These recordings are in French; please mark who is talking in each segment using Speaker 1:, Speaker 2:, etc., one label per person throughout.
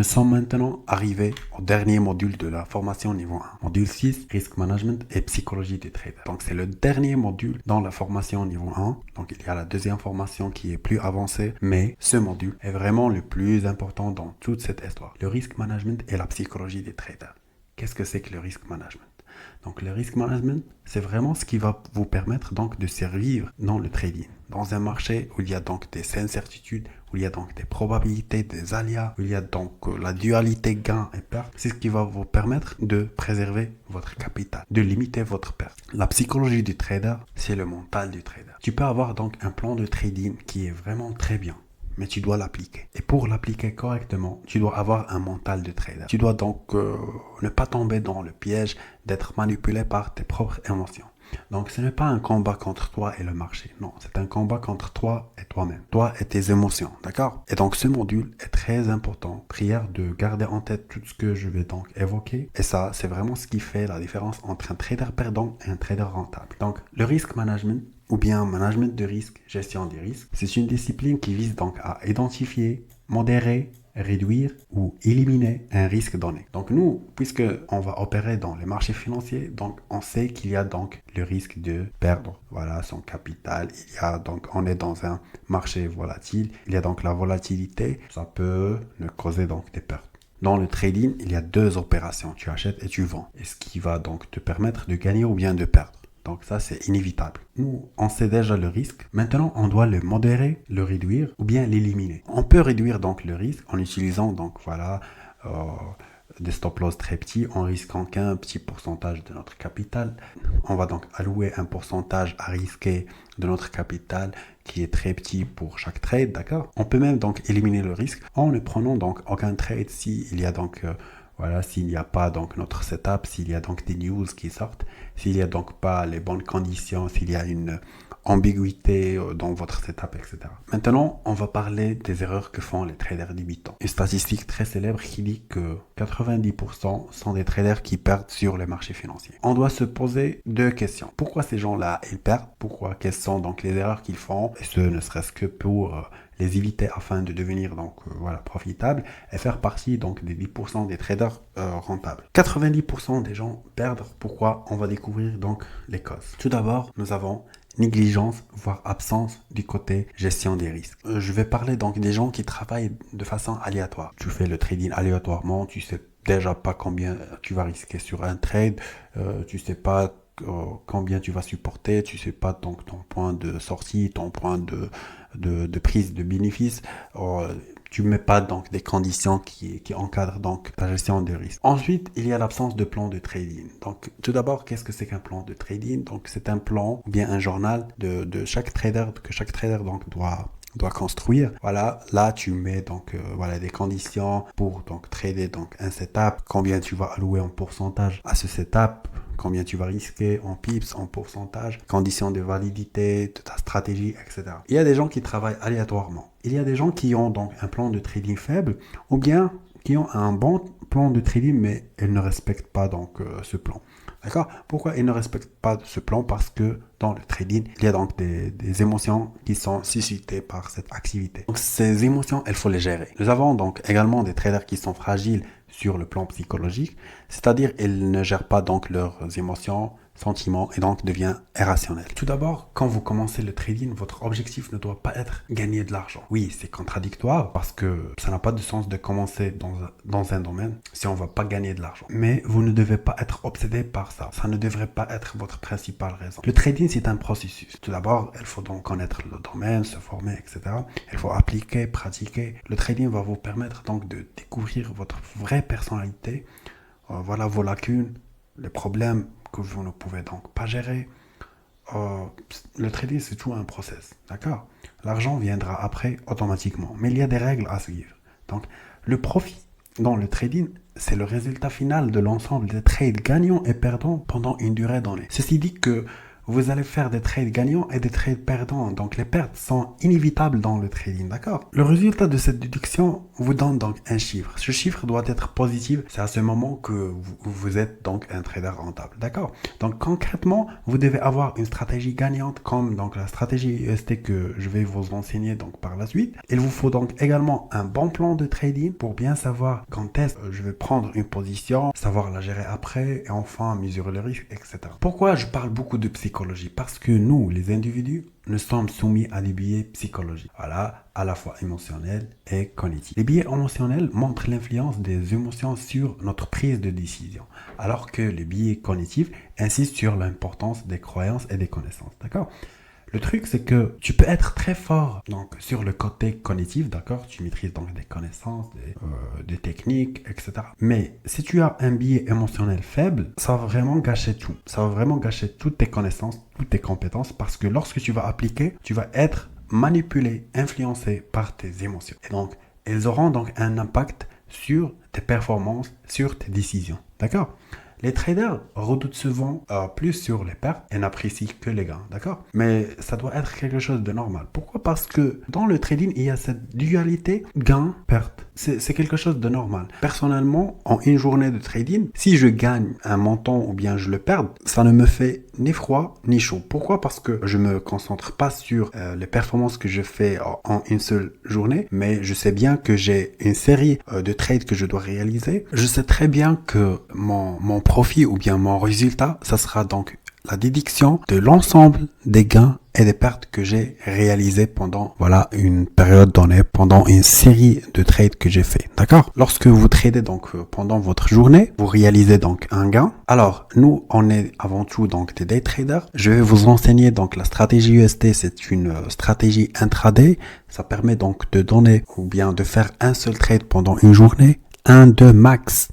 Speaker 1: sommes maintenant arrivés au dernier module de la formation niveau 1. Module 6, Risk Management et Psychologie des traders. Donc c'est le dernier module dans la formation niveau 1. Donc il y a la deuxième formation qui est plus avancée, mais ce module est vraiment le plus important dans toute cette histoire. Le Risk Management et la Psychologie des traders. Qu'est-ce que c'est que le Risk Management? Donc le risk management, c'est vraiment ce qui va vous permettre donc de survivre dans le trading. Dans un marché où il y a donc des incertitudes, où il y a donc des probabilités, des aléas, où il y a donc la dualité gain et perte, c'est ce qui va vous permettre de préserver votre capital, de limiter votre perte. La psychologie du trader, c'est le mental du trader. Tu peux avoir donc un plan de trading qui est vraiment très bien, mais tu dois l'appliquer. Et pour l'appliquer correctement, tu dois avoir un mental de trader. Tu dois donc ne pas tomber dans le piège d'être manipulé par tes propres émotions. Donc ce n'est pas un combat contre toi et le marché. Non, c'est un combat contre toi et toi-même. Toi et tes émotions, d'accord? Et donc ce module est très important. Prière de garder en tête tout ce que je vais donc évoquer. Et ça, c'est vraiment ce qui fait la différence entre un trader perdant et un trader rentable. Donc le risk management, ou bien management de risque, gestion des risques, c'est une discipline qui vise donc à identifier, modérer, réduire ou éliminer un risque donné. Donc nous, puisque on va opérer dans les marchés financiers, donc on sait qu'il y a donc le risque de perdre, voilà, son capital. Il y a donc, on est dans un marché volatile, il y a donc la volatilité, ça peut nous causer donc des pertes. Dans le trading, il y a deux opérations, tu achètes et tu vends, et ce qui va donc te permettre de gagner ou bien de perdre. Donc ça, c'est inévitable. Nous, on sait déjà le risque. Maintenant, on doit le modérer, le réduire ou bien l'éliminer. On peut réduire donc le risque en utilisant donc voilà des stop loss très petits, en risquant qu'un petit pourcentage de notre capital. On va donc allouer un pourcentage à risquer de notre capital qui est très petit pour chaque trade, d'accord? On peut même donc éliminer le risque en ne prenant donc aucun trade s'il y a donc voilà, s'il n'y a pas donc notre setup, s'il y a donc des news qui sortent, s'il n'y a donc pas les bonnes conditions, s'il y a une ambiguïté dans votre setup, etc. Maintenant, on va parler des erreurs que font les traders débutants. Une statistique très célèbre qui dit que 90% sont des traders qui perdent sur les marchés financiers. On doit se poser deux questions. Pourquoi ces gens-là, ils perdent? Pourquoi? Quelles sont donc les erreurs qu'ils font? Et ce, ne serait-ce que pour les éviter afin de devenir donc voilà profitable et faire partie donc des 10% des traders rentables. 90% des gens perdent. Pourquoi? On va découvrir donc les causes. Tout d'abord, nous avons négligence, voire absence du côté gestion des risques. Je vais parler donc des gens qui travaillent de façon aléatoire. Tu fais le trading aléatoirement, tu sais déjà pas combien tu vas risquer sur un trade, tu sais pas combien tu vas supporter, tu sais pas donc ton point de sortie, ton point de prise de bénéfice. Tu mets pas donc des conditions qui encadrent donc ta gestion des risques. Ensuite, il y a l'absence de plan de trading. Donc, tout d'abord, qu'est-ce que c'est qu'un plan de trading? Donc, c'est un plan ou bien un journal de chaque trader que chaque trader donc doit construire. Voilà, là tu mets donc voilà des conditions pour donc trader donc un setup, combien tu vas allouer en pourcentage à ce setup, combien tu vas risquer en pips, en pourcentage, conditions de validité de ta stratégie, etc. Il y a des gens qui travaillent aléatoirement. Il y a des gens qui ont donc un plan de trading faible ou bien qui ont un bon plan de trading mais ils ne respectent pas donc ce plan. D'accord? Pourquoi ils ne respectent pas ce plan? Parce que dans le trading, il y a donc des émotions qui sont suscitées par cette activité. Donc ces émotions, il faut les gérer. Nous avons donc également des traders qui sont fragiles sur le plan psychologique, c'est-à-dire ils ne gèrent pas donc leurs émotions, sentiments et donc devient irrationnel. Tout d'abord, quand vous commencez le trading, votre objectif ne doit pas être gagner de l'argent. Oui, c'est contradictoire parce que ça n'a pas de sens de commencer dans un domaine si on ne va pas gagner de l'argent. Mais vous ne devez pas être obsédé par ça. Ça ne devrait pas être votre principale raison. Le trading, c'est un processus. Tout d'abord, il faut donc connaître le domaine, se former, etc. Il faut appliquer, pratiquer. Le trading va vous permettre donc de découvrir votre vraie personnalité, voilà vos lacunes, les problèmes que vous ne pouvez donc pas gérer. Le trading, c'est tout un process, d'accord? L'argent viendra après automatiquement, mais il y a des règles à suivre. Donc, le profit dans le trading, c'est le résultat final de l'ensemble des trades gagnants et perdants pendant une durée donnée. Ceci dit que vous allez faire des trades gagnants et des trades perdants. Donc les pertes sont inévitables dans le trading, d'accord? Le résultat de cette déduction vous donne donc un chiffre. Ce chiffre doit être positif. C'est à ce moment que vous êtes donc un trader rentable, d'accord? Donc concrètement, vous devez avoir une stratégie gagnante comme donc la stratégie UST que je vais vous enseigner donc par la suite. Il vous faut donc également un bon plan de trading pour bien savoir quand est-ce que je vais prendre une position, savoir la gérer après et enfin mesurer le risque, etc. Pourquoi je parle beaucoup de psychologie? Parce que nous, les individus, nous sommes soumis à des biais psychologiques. Voilà, à la fois émotionnels et cognitifs. Les biais émotionnels montrent l'influence des émotions sur notre prise de décision, alors que les biais cognitifs insistent sur l'importance des croyances et des connaissances. D'accord? Le truc, c'est que tu peux être très fort donc, sur le côté cognitif, d'accord? Tu maîtrises donc des connaissances, des techniques, etc. Mais si tu as un biais émotionnel faible, ça va vraiment gâcher tout. Ça va vraiment gâcher toutes tes connaissances, toutes tes compétences, parce que lorsque tu vas appliquer, tu vas être manipulé, influencé par tes émotions. Et donc, elles auront donc un impact sur tes performances, sur tes décisions, d'accord? Les traders redoutent souvent plus sur les pertes et n'apprécient que les gains, d'accord? Mais ça doit être quelque chose de normal. Pourquoi? Parce que dans le trading, il y a cette dualité gain-perte. C'est quelque chose de normal. Personnellement, en une journée de trading, si je gagne un montant ou bien je le perds, ça ne me fait ni froid ni chaud. Pourquoi? Parce que je me concentre pas sur les performances que je fais en une seule journée, mais je sais bien que j'ai une série de trades que je dois réaliser. Je sais très bien que mon profit ou bien mon résultat, ça sera donc la déduction de l'ensemble des gains et des pertes que j'ai réalisées pendant une période donnée, pendant une série de trades que j'ai fait. D'accord? Lorsque vous tradez donc pendant votre journée, vous réalisez donc un gain. Alors, nous, on est avant tout donc des day traders. Je vais vous enseigner donc la stratégie UST, c'est une stratégie intraday. Ça permet donc de donner ou bien de faire un seul trade pendant une journée. 1, 2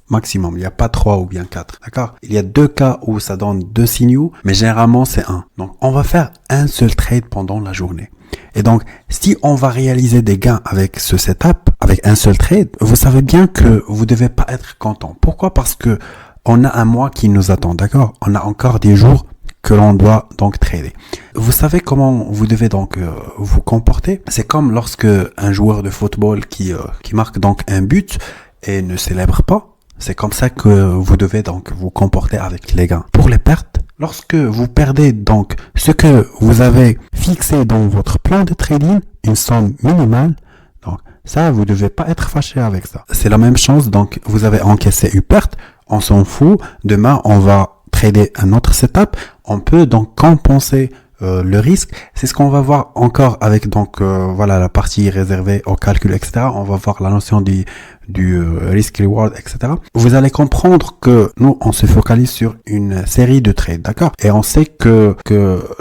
Speaker 1: maximum. Il n'y a pas 3 ou bien 4. D'accord? Il y a 2 cas où ça donne 2 signaux, mais généralement c'est 1. Donc, on va faire un seul trade pendant la journée. Et donc, si on va réaliser des gains avec ce setup, avec un seul trade, vous savez bien que vous devez pas être content. Pourquoi? Parce que on a un mois qui nous attend. D'accord? On a encore des jours que l'on doit donc trader. Vous savez comment vous devez donc vous comporter? C'est comme lorsque un joueur de football qui marque donc un but et ne célèbre pas. C'est comme ça que vous devez donc vous comporter avec les gains. Pour les pertes, lorsque vous perdez donc ce que vous avez fixé dans votre plan de trading, une somme minimale, donc ça, vous devez pas être fâché avec ça. C'est la même chose, donc vous avez encaissé une perte, on s'en fout. Demain, on va trader un autre setup. On peut donc compenser le risque. C'est ce qu'on va voir encore avec donc la partie réservée au calcul, etc. On va voir la notion du risk reward, etc. Vous allez comprendre que nous on se focalise sur une série de trades, d'accord? Et on sait que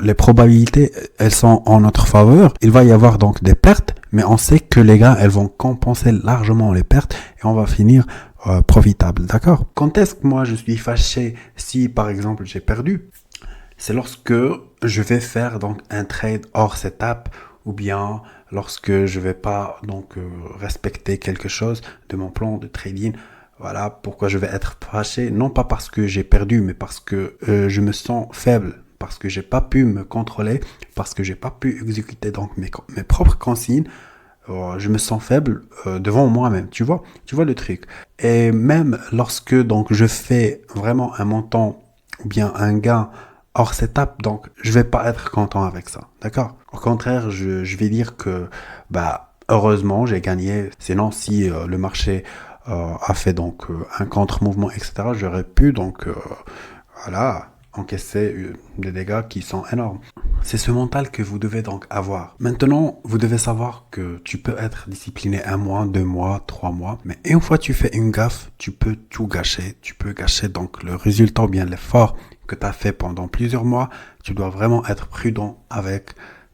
Speaker 1: les probabilités elles sont en notre faveur. Il va y avoir donc des pertes, mais on sait que les gains elles vont compenser largement les pertes et on va finir profitable, d'accord? Quand est-ce que moi je suis fâché si par exemple j'ai perdu? C'est lorsque je vais faire donc un trade hors setup ou bien lorsque je vais pas donc respecter quelque chose de mon plan de trading. Voilà pourquoi je vais être fâché, non pas parce que j'ai perdu, mais parce que je me sens faible, parce que j'ai pas pu me contrôler, parce que j'ai pas pu exécuter donc mes propres consignes. Je me sens faible devant moi-même, tu vois le truc. Et même lorsque donc je fais vraiment un montant ou bien un gain hors setup, donc je vais pas être content avec ça, d'accord? Au contraire, je vais dire que heureusement j'ai gagné. Sinon, si le marché a fait donc un contre-mouvement, etc., j'aurais pu donc encaisser des dégâts qui sont énormes. C'est ce mental que vous devez donc avoir. Maintenant, vous devez savoir que tu peux être discipliné 1 mois, 2 mois, 3 mois, mais une fois tu fais une gaffe, tu peux tout gâcher. Tu peux gâcher donc le résultat ou bien l'effort que tu as fait pendant plusieurs mois. Tu dois vraiment être prudent avec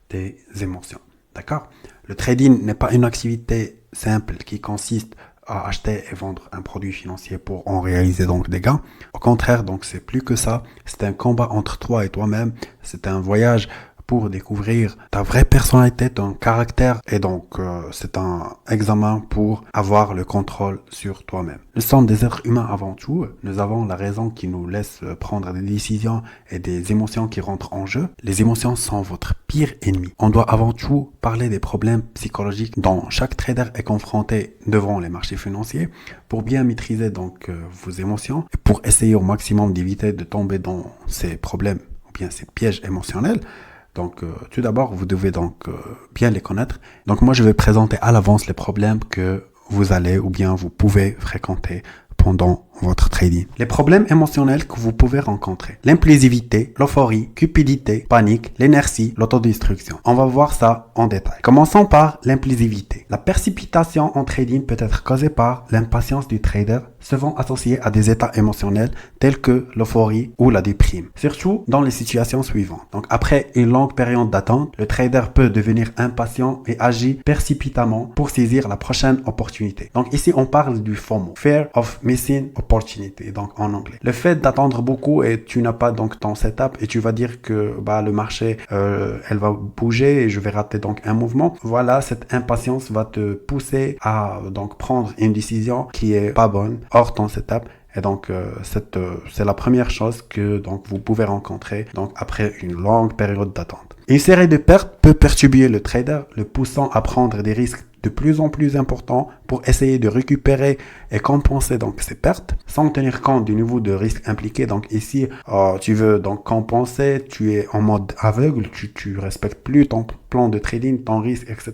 Speaker 1: tes émotions. D'accord? Le trading n'est pas une activité simple qui consiste à acheter et vendre un produit financier pour en réaliser donc des gains. Au contraire, donc c'est plus que ça. C'est un combat entre toi et toi-même. C'est un voyage pour découvrir ta vraie personnalité, ton caractère, et donc c'est un examen pour avoir le contrôle sur toi-même. Nous sommes des êtres humains avant tout, nous avons la raison qui nous laisse prendre des décisions et des émotions qui rentrent en jeu. Les émotions sont votre pire ennemi. On doit avant tout parler des problèmes psychologiques dont chaque trader est confronté devant les marchés financiers pour bien maîtriser donc vos émotions et pour essayer au maximum d'éviter de tomber dans ces problèmes ou bien ces pièges émotionnels. Donc tout d'abord, vous devez donc bien les connaître. Donc moi, je vais présenter à l'avance les problèmes que vous allez ou bien vous pouvez fréquenter pendant votre trading. Les problèmes émotionnels que vous pouvez rencontrer. L'impulsivité, l'euphorie, cupidité, panique, l'inertie, l'autodestruction. On va voir ça en détail. Commençons par l'impulsivité. La précipitation en trading peut être causée par l'impatience du trader, souvent associée à des états émotionnels tels que l'euphorie ou la déprime. Surtout dans les situations suivantes. Donc après une longue période d'attente, le trader peut devenir impatient et agit précipitamment pour saisir la prochaine opportunité. Donc ici on parle du FOMO, Fear of Missing Opportunity, donc en anglais. Le fait d'attendre beaucoup et tu n'as pas donc ton setup et tu vas dire que le marché elle va bouger et je vais rater donc un mouvement. Voilà, cette impatience va te pousser à donc prendre une décision qui est pas bonne hors ton setup. Et donc, c'est la première chose que donc vous pouvez rencontrer donc après une longue période d'attente. Une série de pertes peut perturber le trader, le poussant à prendre des risques de plus en plus importants pour essayer de récupérer et compenser donc ces pertes sans tenir compte du niveau de risque impliqué. Donc ici, tu veux donc compenser, tu es en mode aveugle, tu respectes plus ton plan de trading, ton risque, etc.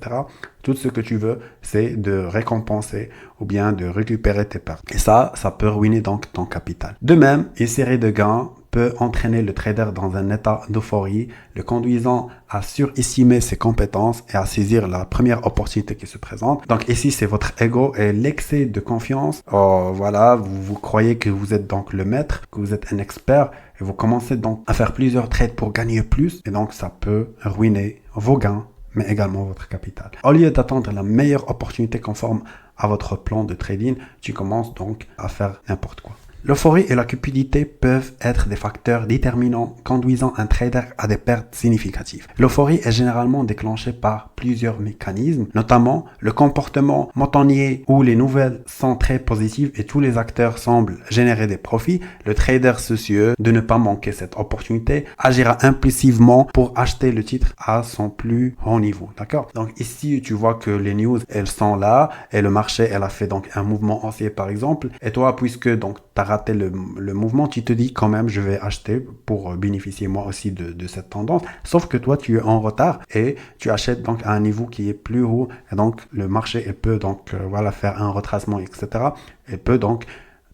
Speaker 1: Tout ce que tu veux, c'est de récompenser ou bien de récupérer tes pertes. Et ça peut ruiner donc ton capital. De même, une série de gains peut entraîner le trader dans un état d'euphorie, le conduisant à surestimer ses compétences et à saisir la première opportunité qui se présente. Donc ici, c'est votre ego et l'excès de confiance. Voilà, vous croyez que vous êtes donc le maître, que vous êtes un expert et vous commencez donc à faire plusieurs trades pour gagner plus et donc ça peut ruiner vos gains mais également votre capital. Au lieu d'attendre la meilleure opportunité conforme à votre plan de trading, tu commences donc à faire n'importe quoi. L'euphorie et la cupidité peuvent être des facteurs déterminants conduisant un trader à des pertes significatives. L'euphorie est généralement déclenchée par plusieurs mécanismes, notamment le comportement moutonnier où les nouvelles sont très positives et tous les acteurs semblent générer des profits. Le trader soucieux de ne pas manquer cette opportunité agira impulsivement pour acheter le titre à son plus haut niveau. D'accord? Donc ici, tu vois que les news, elles sont là et le marché, elle a fait donc un mouvement haussier par exemple. Et toi, puisque donc tu as raté le mouvement, tu te dis quand même je vais acheter pour bénéficier moi aussi de cette tendance. Sauf que toi, tu es en retard et tu achètes donc à un niveau qui est plus haut. Et donc, le marché, il peut donc faire un retracement, etc. Et peut donc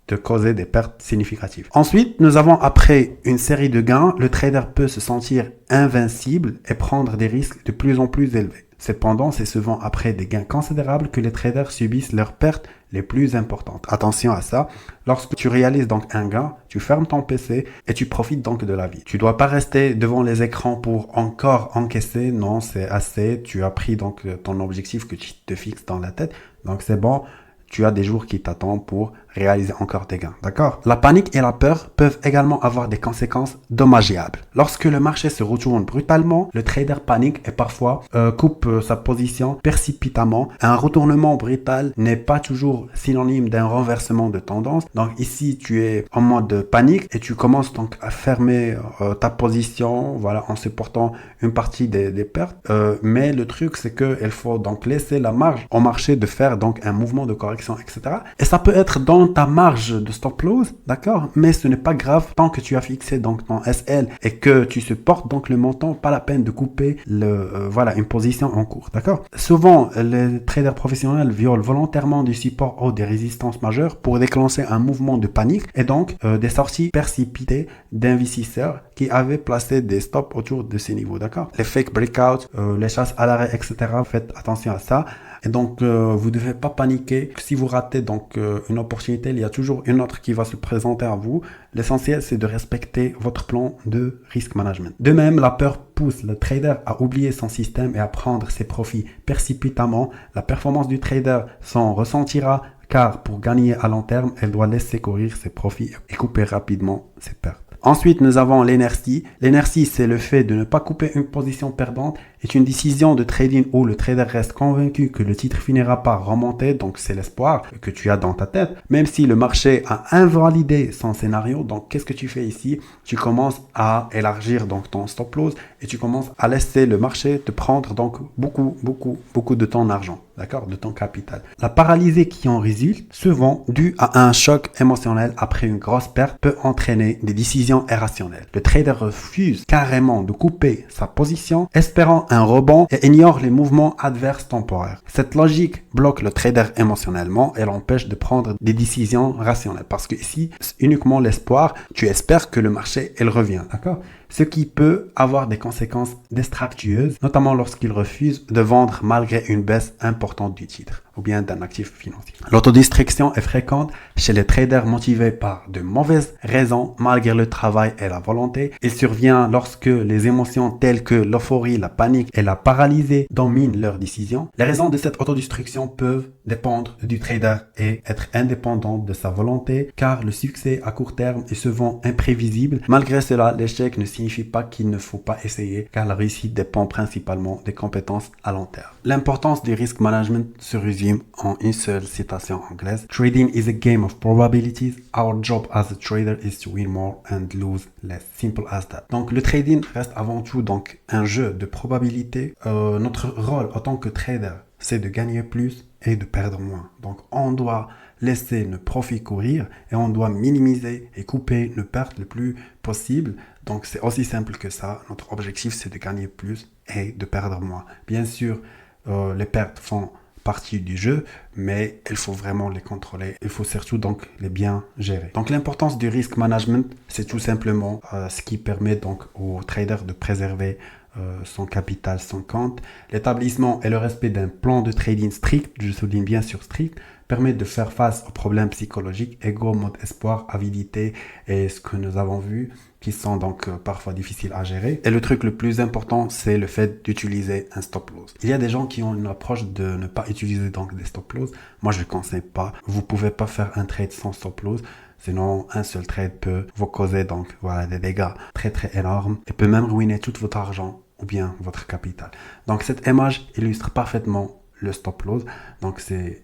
Speaker 1: te causer des pertes significatives. Ensuite, nous avons après une série de gains, le trader peut se sentir invincible et prendre des risques de plus en plus élevés. Cependant, c'est souvent après des gains considérables que les traders subissent leurs pertes les plus importantes. Attention à ça. Lorsque tu réalises donc un gain, tu fermes ton PC et tu profites donc de la vie. Tu dois pas rester devant les écrans pour encore encaisser. Non, c'est assez. Tu as pris donc ton objectif que tu te fixes dans la tête. Donc c'est bon. Tu as des jours qui t'attendent pour réaliser encore des gains. D'accord? La panique et la peur peuvent également avoir des conséquences dommageables. Lorsque le marché se retourne brutalement, le trader panique et parfois coupe sa position précipitamment. Un retournement brutal n'est pas toujours synonyme d'un renversement de tendance. Donc ici, tu es en mode panique et tu commences donc à fermer ta position, en supportant une partie des pertes. Mais le truc, c'est que il faut donc laisser la marge au marché de faire donc un mouvement de correction, etc. Et ça peut être dans ta marge de stop loss, d'accord, mais ce n'est pas grave tant que tu as fixé donc ton SL et que tu supportes donc le montant, pas la peine de couper une position en cours, d'accord. Souvent, les traders professionnels violent volontairement du support ou des résistances majeures pour déclencher un mouvement de panique et donc des sorties précipitées d'investisseurs qui avaient placé des stops autour de ces niveaux, d'accord. Les fake breakouts, les chasses à l'arrêt, etc. Faites attention à ça. Et donc, vous ne devez pas paniquer. Si vous ratez donc une opportunité, il y a toujours une autre qui va se présenter à vous. L'essentiel, c'est de respecter votre plan de risk management. De même, la peur pousse le trader à oublier son système et à prendre ses profits précipitamment. La performance du trader s'en ressentira car pour gagner à long terme, elle doit laisser courir ses profits et couper rapidement ses pertes. Ensuite, nous avons l'inertie. L'inertie, c'est le fait de ne pas couper une position perdante. C'est une décision de trading où le trader reste convaincu que le titre finira par remonter. Donc, c'est l'espoir que tu as dans ta tête. Même si le marché a invalidé son scénario. Donc, qu'est-ce que tu fais ici? Tu commences à élargir donc ton stop loss et tu commences à laisser le marché te prendre donc beaucoup de ton argent. D'accord, de ton capital. La paralysie qui en résulte, souvent due à un choc émotionnel après une grosse perte, peut entraîner des décisions irrationnelles. Le trader refuse carrément de couper sa position, espérant un rebond et ignore les mouvements adverses temporaires. Cette logique bloque le trader émotionnellement et l'empêche de prendre des décisions rationnelles. Parce que ici, c'est uniquement l'espoir, tu espères que le marché, il revient. D'accord? Ce qui peut avoir des conséquences destructueuses, notamment lorsqu'il refuse de vendre malgré une baisse importante du titre ou bien d'un actif financier. L'autodestruction est fréquente chez les traders motivés par de mauvaises raisons malgré le travail et la volonté. Il survient lorsque les émotions telles que l'euphorie, la panique et la paralysie dominent leurs décisions. Les raisons de cette autodestruction peuvent dépendre du trader et être indépendantes de sa volonté car le succès à court terme est souvent imprévisible. Malgré cela, l'échec ne signifie pas qu'il ne faut pas essayer car la réussite dépend principalement des compétences à long terme. L'importance du risk management se résume en une seule citation anglaise. Trading is a game of probabilities. Our job as a trader is to win more and lose less. Simple as that. Donc le trading reste avant tout donc un jeu de probabilité. Notre rôle en tant que trader, c'est de gagner plus et de perdre moins. Donc on doit laisser nos profits courir et on doit minimiser et couper nos pertes le plus possible. Donc c'est aussi simple que ça. Notre objectif, c'est de gagner plus et de perdre moins. Bien sûr, les pertes font partie du jeu, mais il faut vraiment les contrôler. Il faut surtout donc les bien gérer. Donc l'importance du risk management, c'est tout simplement ce qui permet donc au trader de préserver son capital, son compte. L'établissement et le respect d'un plan de trading strict, je souligne bien sur strict, permet de faire face aux problèmes psychologiques, ego, mode espoir, avidité et ce que nous avons vu qui sont donc parfois difficiles à gérer. Et le truc le plus important, c'est le fait d'utiliser un stop loss. Il y a des gens qui ont une approche de ne pas utiliser donc des stop loss. Moi, je ne conseille pas. Vous pouvez pas faire un trade sans stop loss. Sinon, un seul trade peut vous causer donc voilà des dégâts très énormes et peut même ruiner tout votre argent ou bien votre capital. Donc cette image illustre parfaitement le stop loss. Donc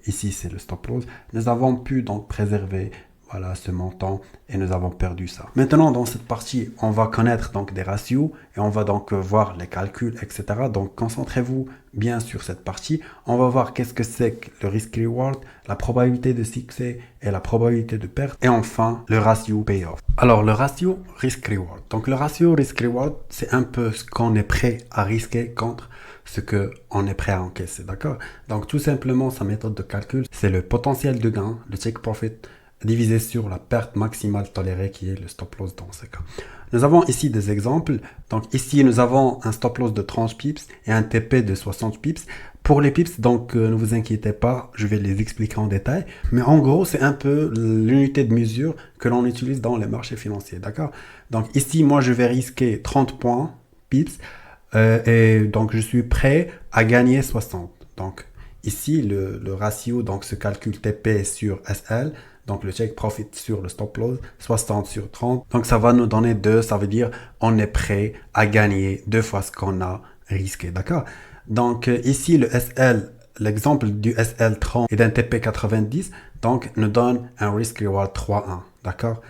Speaker 1: ici c'est le stop loss. Nous avons pu donc préserver voilà ce montant et nous avons perdu ça. Maintenant dans cette partie on va connaître donc des ratios et on va donc voir les calculs etc. Donc concentrez-vous bien sur cette partie. On va voir qu'est-ce que c'est que le risk reward, la probabilité de succès et la probabilité de perte et enfin le ratio payoff. Alors le ratio risk reward. Donc le ratio risk reward c'est un peu ce qu'on est prêt à risquer contre ce qu'on est prêt à encaisser, d'accord? Donc tout simplement sa méthode de calcul c'est le potentiel de gain, le take profit divisé sur la perte maximale tolérée qui est le stop loss dans ce cas. Nous avons ici des exemples. Donc ici nous avons un stop loss de 30 pips et un TP de 60 pips. Pour les pips, donc ne vous inquiétez pas, je vais les expliquer en détail. Mais en gros, c'est un peu l'unité de mesure que l'on utilise dans les marchés financiers, d'accord? Donc ici, moi je vais risquer 30 points pips et donc je suis prêt à gagner 60. Donc ici, le ratio donc se calcule TP sur SL. Donc le take profit sur le stop loss, 60 sur 30. Donc ça va nous donner 2, ça veut dire on est prêt à gagner 2 fois ce qu'on a risqué, d'accord? Donc ici le SL, l'exemple du SL30 et d'un TP90, donc nous donne un risk reward 3-1, d'accord?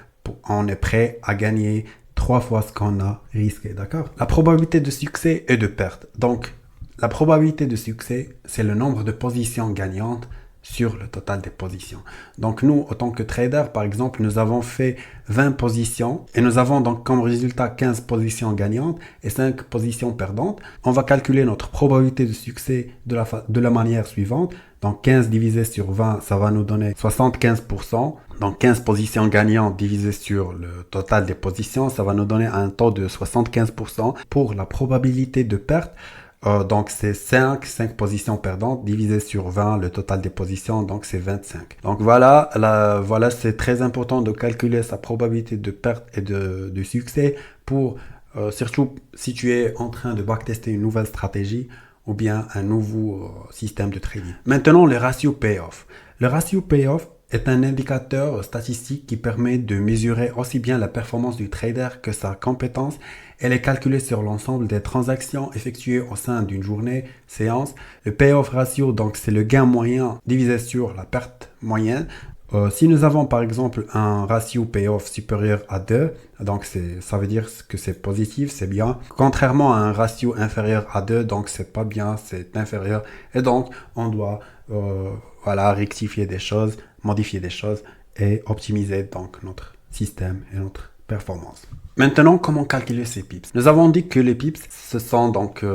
Speaker 1: On est prêt à gagner 3 fois ce qu'on a risqué, d'accord? La probabilité de succès et de perte. Donc la probabilité de succès, c'est le nombre de positions gagnantes sur le total des positions. Donc nous, en tant que trader, par exemple, nous avons fait 20 positions et nous avons donc comme résultat 15 positions gagnantes et 5 positions perdantes. On va calculer notre probabilité de succès de la manière suivante. Donc 15 divisé sur 20, ça va nous donner 75%. Donc 15 positions gagnantes divisé sur le total des positions, ça va nous donner un taux de 75%. Pour la probabilité de perte, donc c'est 5 positions perdantes divisé sur 20, le total des positions, donc c'est 25. Donc voilà, c'est très important de calculer sa probabilité de perte et de succès pour, surtout si tu es en train de backtester une nouvelle stratégie ou bien un nouveau système de trading. Maintenant, le ratio payoff. Le ratio payoff, est un indicateur statistique qui permet de mesurer aussi bien la performance du trader que sa compétence. Elle est calculée sur l'ensemble des transactions effectuées au sein d'une journée, séance. Le payoff ratio, donc c'est le gain moyen divisé sur la perte moyenne. Si nous avons par exemple un ratio payoff supérieur à 2, donc ça veut dire que c'est positif, c'est bien. Contrairement à un ratio inférieur à 2, donc c'est pas bien, c'est inférieur. Et donc on doit rectifier des choses, modifier des choses et optimiser donc notre système et notre performance. Maintenant, comment calculer ces pips? Nous avons dit que les pips, ce sont donc,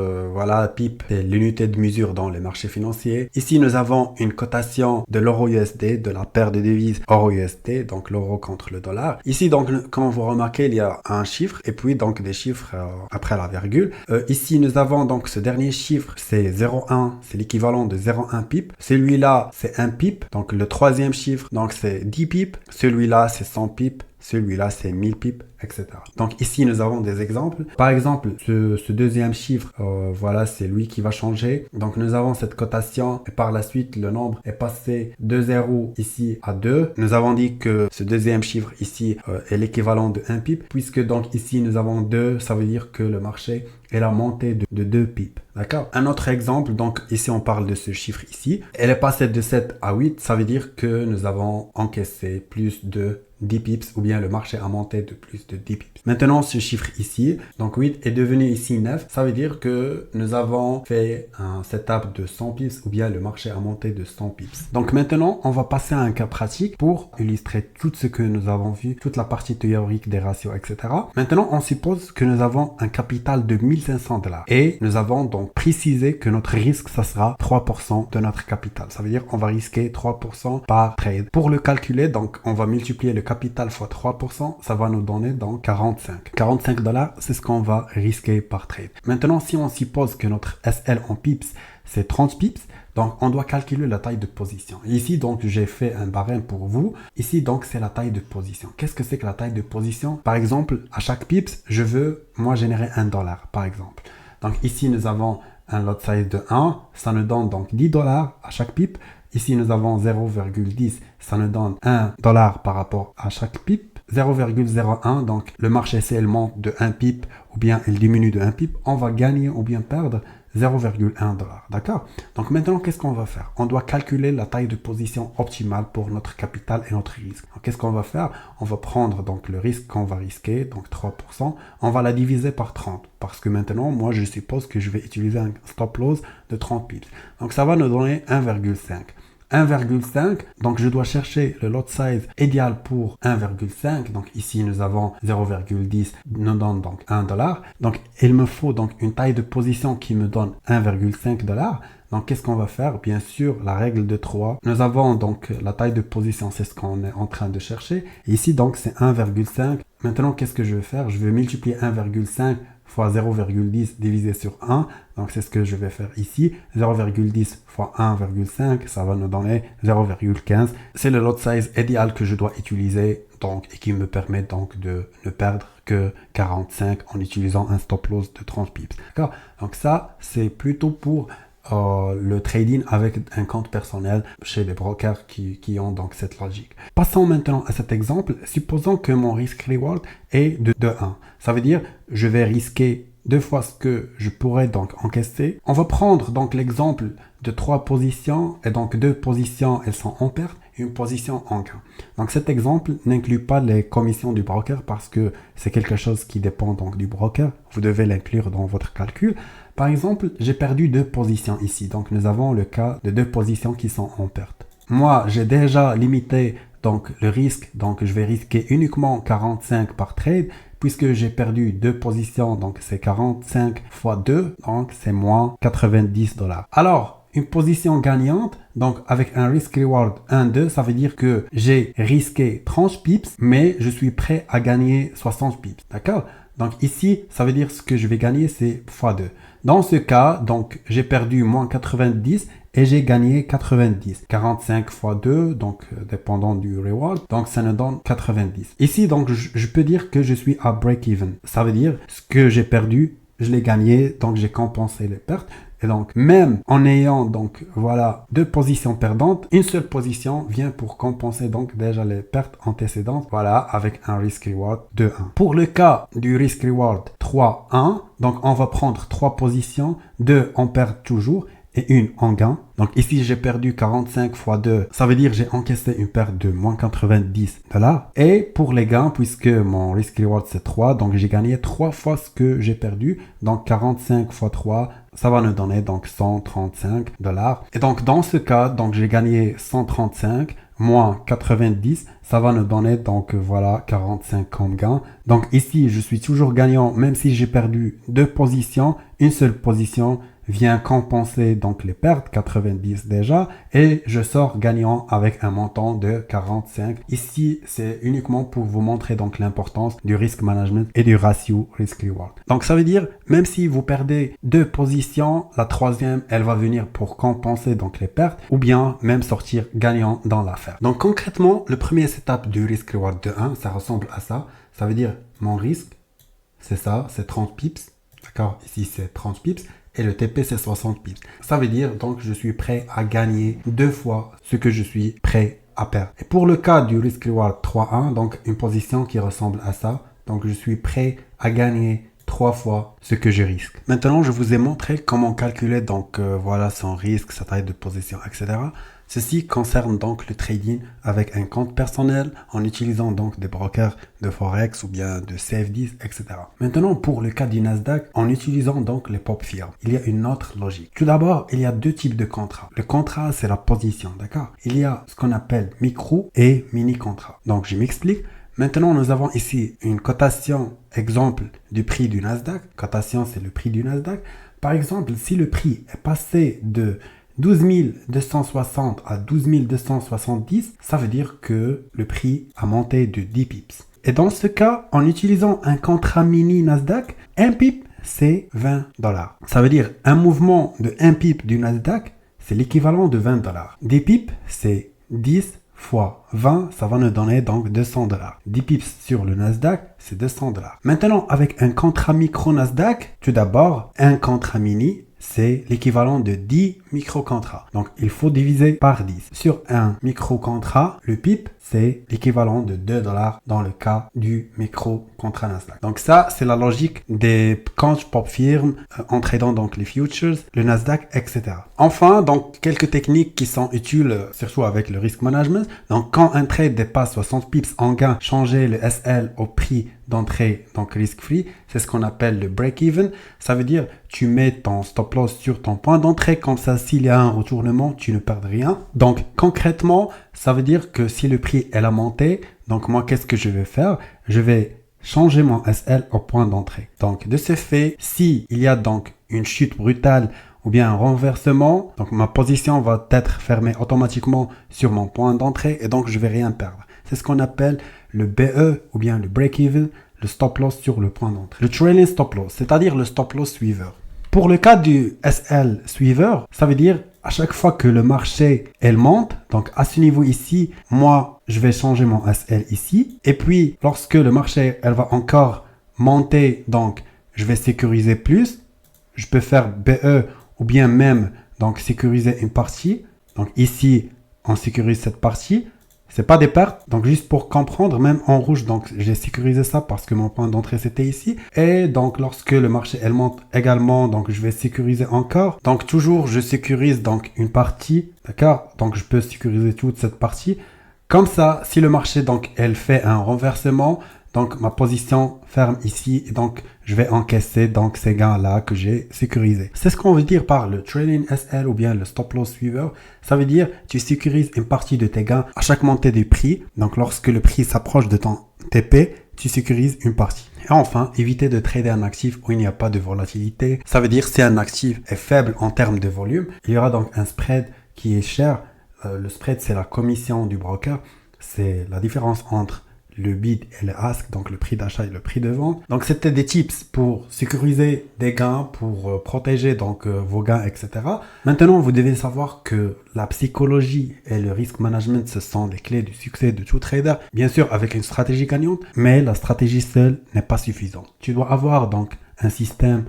Speaker 1: pip, c'est l'unité de mesure dans les marchés financiers. Ici, nous avons une cotation de l'euro USD, de la paire de devises euro USD, donc l'euro contre le dollar. Ici, donc, comme vous remarquez, il y a un chiffre et puis donc des chiffres après la virgule. Ici, nous avons donc ce dernier chiffre, c'est 0,1, c'est l'équivalent de 0,1 pip. Celui-là, c'est 1 pip. Donc, le troisième chiffre, donc c'est 10 pips. Celui-là, c'est 100 pips. Celui-là, c'est 1000 pips, etc. Donc ici, nous avons des exemples. Par exemple, ce deuxième chiffre, c'est lui qui va changer. Donc nous avons cette cotation et par la suite, le nombre est passé de 0 ici à 2. Nous avons dit que ce deuxième chiffre ici est l'équivalent de 1 pip. Puisque donc ici, nous avons 2, ça veut dire que le marché est la montée de 2 pips. D'accord? Un autre exemple, donc ici, on parle de ce chiffre ici. Elle est passée de 7 à 8, ça veut dire que nous avons encaissé plus de 10 pips ou bien le marché a monté de plus de 10 pips. Maintenant, ce chiffre ici, donc 8 est devenu ici 9. Ça veut dire que nous avons fait un setup de 100 pips ou bien le marché a monté de 100 pips. Donc maintenant, on va passer à un cas pratique pour illustrer tout ce que nous avons vu, toute la partie théorique des ratios, etc. Maintenant, on suppose que nous avons un capital de $1500 et nous avons donc précisé que notre risque, ça sera 3% de notre capital. Ça veut dire qu'on va risquer 3% par trade. Pour le calculer, donc on va multiplier le capital fois 3%, ça va nous donner donc 45. $45, c'est ce qu'on va risquer par trade. Maintenant, si on suppose que notre SL en pips, c'est 30 pips, donc on doit calculer la taille de position. Ici, donc, j'ai fait un barème pour vous. Ici, donc, c'est la taille de position. Qu'est-ce que c'est que la taille de position? Par exemple, à chaque pips, je veux, moi, générer $1, par exemple. Donc ici, nous avons un lot size de 1, ça nous donne donc $10 à chaque pip. Ici, nous avons 0,10, ça nous donne $1 par rapport à chaque pip. 0,01, donc le marché, si elle monte de 1 pip ou bien elle diminue de 1 pip, on va gagner ou bien perdre 0,1$. D'accord? Donc maintenant, qu'est-ce qu'on va faire? On doit calculer la taille de position optimale pour notre capital et notre risque. Donc, qu'est-ce qu'on va faire? On va prendre donc le risque qu'on va risquer, donc 3%. On va la diviser par 30 parce que maintenant, moi, je suppose que je vais utiliser un stop loss de 30 pips. Donc, ça va nous donner 1,5. 1,5, donc je dois chercher le lot size idéal pour 1,5, donc ici nous avons 0,10, nous donne donc $1, donc il me faut donc une taille de position qui me donne 1,5$, donc qu'est-ce qu'on va faire? Bien sûr, la règle de 3, nous avons donc la taille de position, c'est ce qu'on est en train de chercher, ici donc c'est 1,5, maintenant qu'est-ce que je vais faire? Je vais multiplier 1,5 fois 0,10 divisé sur 1. Donc, c'est ce que je vais faire ici. 0,10 fois 1,5, ça va nous donner 0,15. C'est le lot size idéal que je dois utiliser donc, et qui me permet donc de ne perdre que 45 en utilisant un stop loss de 30 pips. D'accord? Donc, ça, c'est plutôt pour le trading avec un compte personnel chez des brokers qui ont donc cette logique. Passons maintenant à cet exemple. Supposons que mon risk reward est de 1. Ça veut dire je vais risquer 2 fois ce que je pourrais donc encaisser. On va prendre donc l'exemple de 3 positions et donc 2 positions elles sont en perte et une position en gain. Donc cet exemple n'inclut pas les commissions du broker parce que c'est quelque chose qui dépend donc du broker. Vous devez l'inclure dans votre calcul. Par exemple, j'ai perdu 2 positions ici. Donc nous avons le cas de 2 positions qui sont en perte. Moi, j'ai déjà limité donc le risque. Donc je vais risquer uniquement 45 par trade puisque j'ai perdu 2 positions. Donc c'est 45 fois 2. Donc c'est moins $90. Alors, une position gagnante, donc avec un risk reward 1-2, ça veut dire que j'ai risqué 30 pips, mais je suis prêt à gagner 60 pips. D'accord? Donc ici, ça veut dire ce que je vais gagner, c'est x2. Dans ce cas, donc j'ai perdu moins 90 et j'ai gagné 90. 45 fois 2, donc dépendant du reward, donc ça nous donne 90. Ici, donc je peux dire que je suis à break-even. Ça veut dire ce que j'ai perdu, je l'ai gagné, donc j'ai compensé les pertes. Et donc, même en ayant donc voilà 2 positions perdantes, une seule position vient pour compenser donc déjà les pertes antécédentes, voilà, avec un risk reward de 1. Pour le cas du risk reward 3-1, donc on va prendre 3 positions, 2 on perd toujours et une en gain. Donc ici j'ai perdu 45 fois 2, ça veut dire j'ai encaissé une perte de moins 90 $. Et pour les gains, puisque mon risk reward c'est 3, donc j'ai gagné 3 fois ce que j'ai perdu, donc 45 fois 3, ça va nous donner donc 135 $. Et donc dans ce cas, donc j'ai gagné 135 moins 90, ça va nous donner donc voilà 45 comme gain. Donc ici je suis toujours gagnant même si j'ai perdu 2 positions, une seule position vient compenser donc les pertes, 90 déjà, et je sors gagnant avec un montant de 45. Ici, c'est uniquement pour vous montrer donc l'importance du risk management et du ratio risk-reward. Donc ça veut dire, même si vous perdez 2 positions, la troisième, elle va venir pour compenser donc les pertes, ou bien même sortir gagnant dans l'affaire. Donc concrètement, le premier setup du risk-reward de 1, ça ressemble à ça. Ça veut dire, mon risque, c'est ça, c'est 30 pips. D'accord, ici c'est 30 pips. Et le TP c'est 60 pips. Ça veut dire donc je suis prêt à gagner 2 fois ce que je suis prêt à perdre. Et pour le cas du risk reward 3-1, donc une position qui ressemble à ça, donc je suis prêt à gagner 3 fois ce que je risque. Maintenant je vous ai montré comment calculer donc voilà son risque, sa taille de position, etc. Ceci concerne donc le trading avec un compte personnel en utilisant donc des brokers de Forex ou bien de CFDs, etc. Maintenant, pour le cas du Nasdaq, en utilisant donc les pop firms, il y a une autre logique. Tout d'abord, il y a 2 types de contrats. Le contrat, c'est la position, d'accord? Il y a ce qu'on appelle micro et mini contrat. Donc, je m'explique. Maintenant, nous avons ici une cotation, exemple, du prix du Nasdaq. Cotation, c'est le prix du Nasdaq. Par exemple, si le prix est passé de 12 260 à 12 270, ça veut dire que le prix a monté de 10 pips. Et dans ce cas, en utilisant un contrat mini Nasdaq, un pip, c'est 20 $. Ça veut dire un mouvement de 1 pip du Nasdaq, c'est l'équivalent de 20 $. 10 pips, c'est 10 fois 20, ça va nous donner donc 200 $. 10 pips sur le Nasdaq, c'est 200 $. Maintenant, avec un contrat micro Nasdaq, tout d'abord, un contrat mini, c'est l'équivalent de 10 micro-contrats. Donc, il faut diviser par 10. Sur un micro-contrat, le PIP, c'est l'équivalent de 2 $ dans le cas du micro-contrat Nasdaq. Donc, ça, c'est la logique des comptes pop firmes en tradant donc les futures, le Nasdaq, etc. Enfin, donc, quelques techniques qui sont utiles, surtout avec le risk management. Donc, quand un trade dépasse 60 pips en gain, changer le SL au prix d'entrée, donc risk-free, c'est ce qu'on appelle le break-even. Ça veut dire, tu mets ton stop-loss sur ton point d'entrée, comme ça, s'il y a un retournement, tu ne perds rien. Donc, concrètement, ça veut dire que si le prix est monté, donc moi, qu'est-ce que je vais faire? Je vais changer mon SL au point d'entrée. Donc, de ce fait, si il y a donc une chute brutale ou bien un renversement, donc ma position va être fermée automatiquement sur mon point d'entrée et donc je vais rien perdre. C'est ce qu'on appelle le BE ou bien le break-even, le stop-loss sur le point d'entrée. Le trailing stop-loss, c'est-à-dire le stop-loss suiveur. Pour le cas du SL suiveur, ça veut dire à chaque fois que le marché elle monte, donc à ce niveau ici, moi je vais changer mon SL ici. Et puis lorsque le marché elle va encore monter, donc je vais sécuriser plus. Je peux faire BE ou bien même donc sécuriser une partie. Donc ici on sécurise cette partie. C'est pas des pertes, donc juste pour comprendre, même en rouge, donc j'ai sécurisé ça parce que mon point d'entrée c'était ici. Et donc lorsque le marché elle monte également, donc je vais sécuriser encore. Donc toujours je sécurise donc une partie, d'accord? Donc je peux sécuriser toute cette partie. Comme ça, si le marché donc elle fait un renversement, donc ma position ferme ici et donc je vais encaisser donc ces gains-là que j'ai sécurisés. C'est ce qu'on veut dire par le trailing SL ou bien le stop loss suiveur. Ça veut dire tu sécurises une partie de tes gains à chaque montée du prix. Donc lorsque le prix s'approche de ton TP, tu sécurises une partie. Et enfin, éviter de trader un actif où il n'y a pas de volatilité. Ça veut dire si un actif est faible en termes de volume, il y aura donc un spread qui est cher. Le spread, c'est la commission du broker. C'est la différence entre le bid et le ask, donc le prix d'achat et le prix de vente. Donc c'était des tips pour sécuriser des gains, pour protéger donc vos gains, etc. Maintenant, vous devez savoir que la psychologie et le risk management, ce sont les clés du succès de tout trader. Bien sûr, avec une stratégie gagnante, mais la stratégie seule n'est pas suffisante. Tu dois avoir donc un système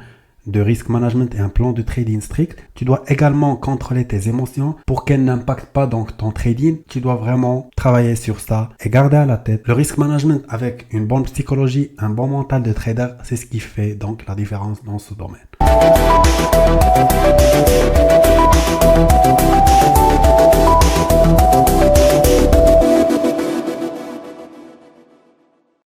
Speaker 1: de risk management et un plan de trading strict. Tu dois également contrôler tes émotions pour qu'elles n'impactent pas donc ton trading. Tu dois vraiment travailler sur ça et garder à la tête. Le risk management avec une bonne psychologie, un bon mental de trader, c'est ce qui fait donc la différence dans ce domaine.